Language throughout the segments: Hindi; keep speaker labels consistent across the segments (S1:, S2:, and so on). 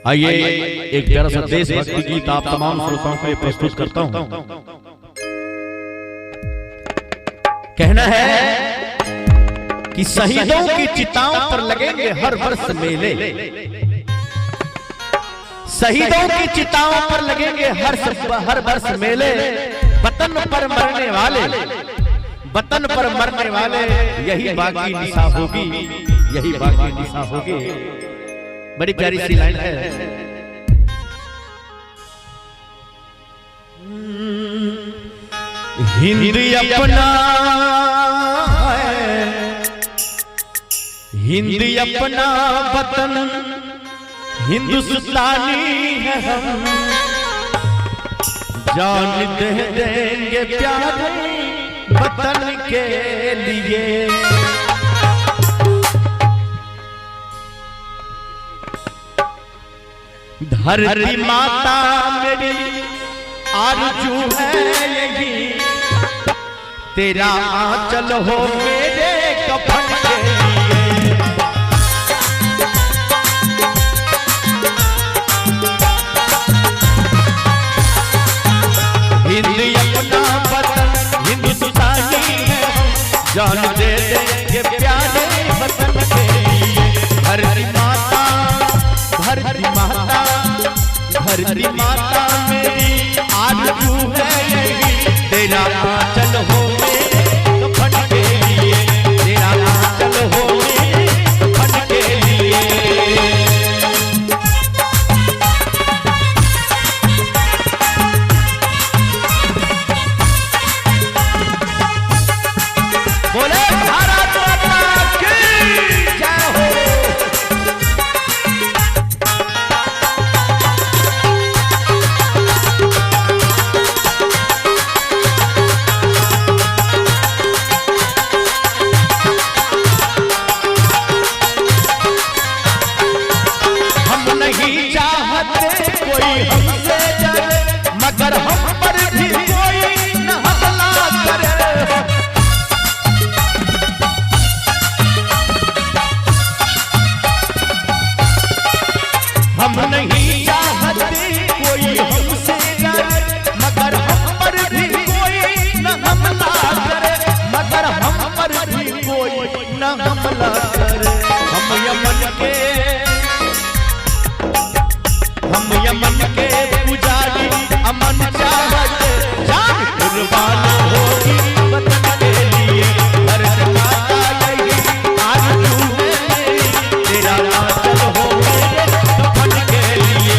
S1: आइए एक प्यारा सा देशभक्ति गीत आप तमाम श्रोताओं के लिए प्रस्तुत करता हूं। कहना है कि शहीदों की चिताओं पर लगेंगे हर वर्ष मेले, शहीदों की चिताओं पर लगेंगे हर वर्ष मेले। वतन पर मरने वाले, वतन पर मरने वाले, यही बाकी निशा होगी, यही बाकी निशा होगी। बड़ी प्यारी सी लाइन है। हिंद अपना है, हिंद अपना वतन, हिंदुस्तानी है हम, जान दे देंगे प्यारे वतन के लिए। धरती माता मेरी आरज़ू है यही, तेरा आंचल हो मेरे कफन के लिए। हिंद अपना वतन, हिंदुस्तानी है, जान दे देंगे प्यारे वतन के लिए। धरती माता, धरती माता, धरती माता मेरी आरज़ू है यही, तेरा आंचल हो मेरे कफन के लिए, तेरा आंचल हो मेरे कफन के लिए। बोले भारत माता की जय हो। कोई हमसे डरे, मगर हम पर भी कोई न हमला करे। हम नहीं चाहते कोई हमसे डरे, मगर हम पर भी कोई न हमला करे, मगर हम पर भी कोई न हमला करे। हम यमन के पुजारी, अमन चाहते, जान कुर्बान होगी वतन के लिए। भारत माता यही आरज़ू है मेरी, तेरा आंचल हो मेरे कफन के लिए।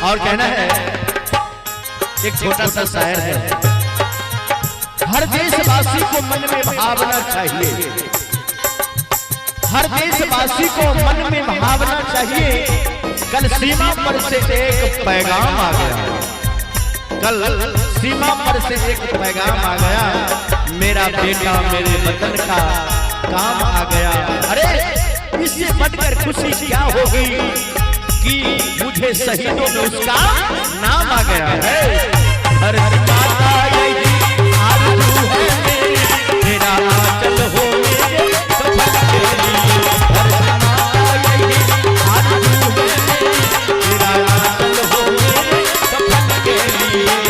S1: और कहना है, एक छोटा सा शायर है। हर देशवासी को मन में भावना चाहिए, हर देशवासी को मन में भावना चाहिए। कल सीमा पर से एक पैगाम आ गया, कल सीमा पर से एक पैगाम आ गया, मेरा बेटा मेरे वतन का काम आ गया। अरे इससे बढ़कर खुशी क्या होगी कि मुझे शहीदों में उसका नाम आ गया है। धरती माता यही आरज़ू है मेरी, तेरा आंचल हो मेरे कफन के लिए। धरती माता यही आरज़ू है मेरी, तेरा आंचल हो मेरे कफन के लिए।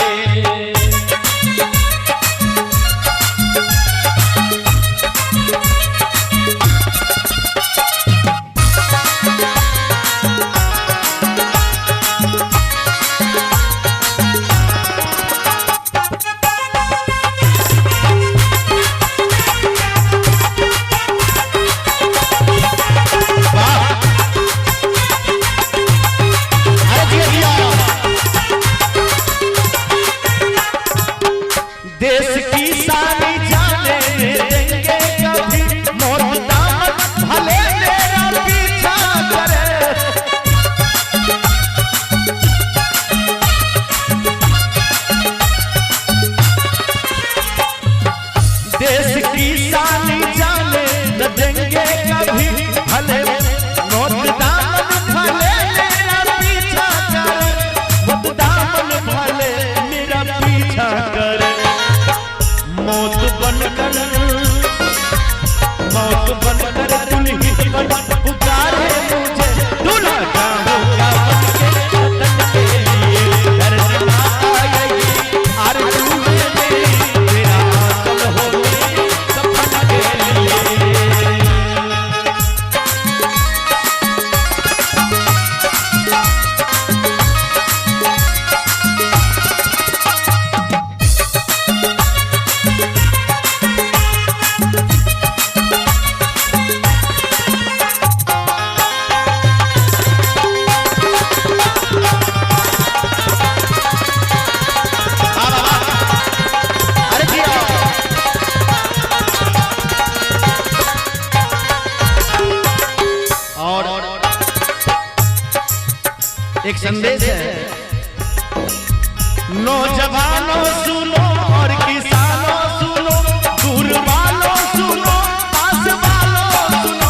S1: एक संदेश है, नौजवानों सुनो और किसानों सुनो, दूर वालों सुनो, पास वालों सुनो।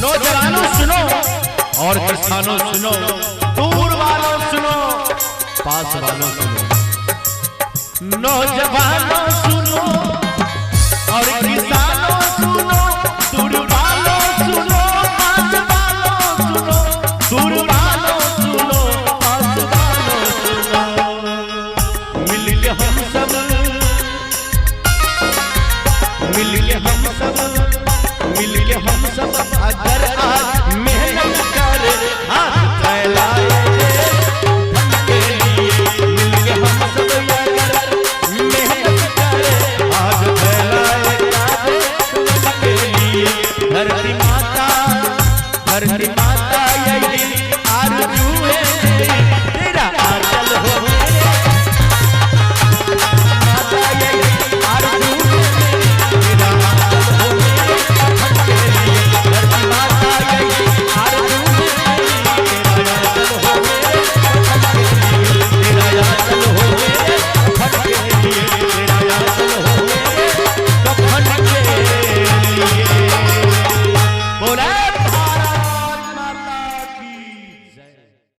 S1: नौजवानों सुनो और किसानों सुनो, दूर वालों सुनो, पास वालों सुनो। नौजवानों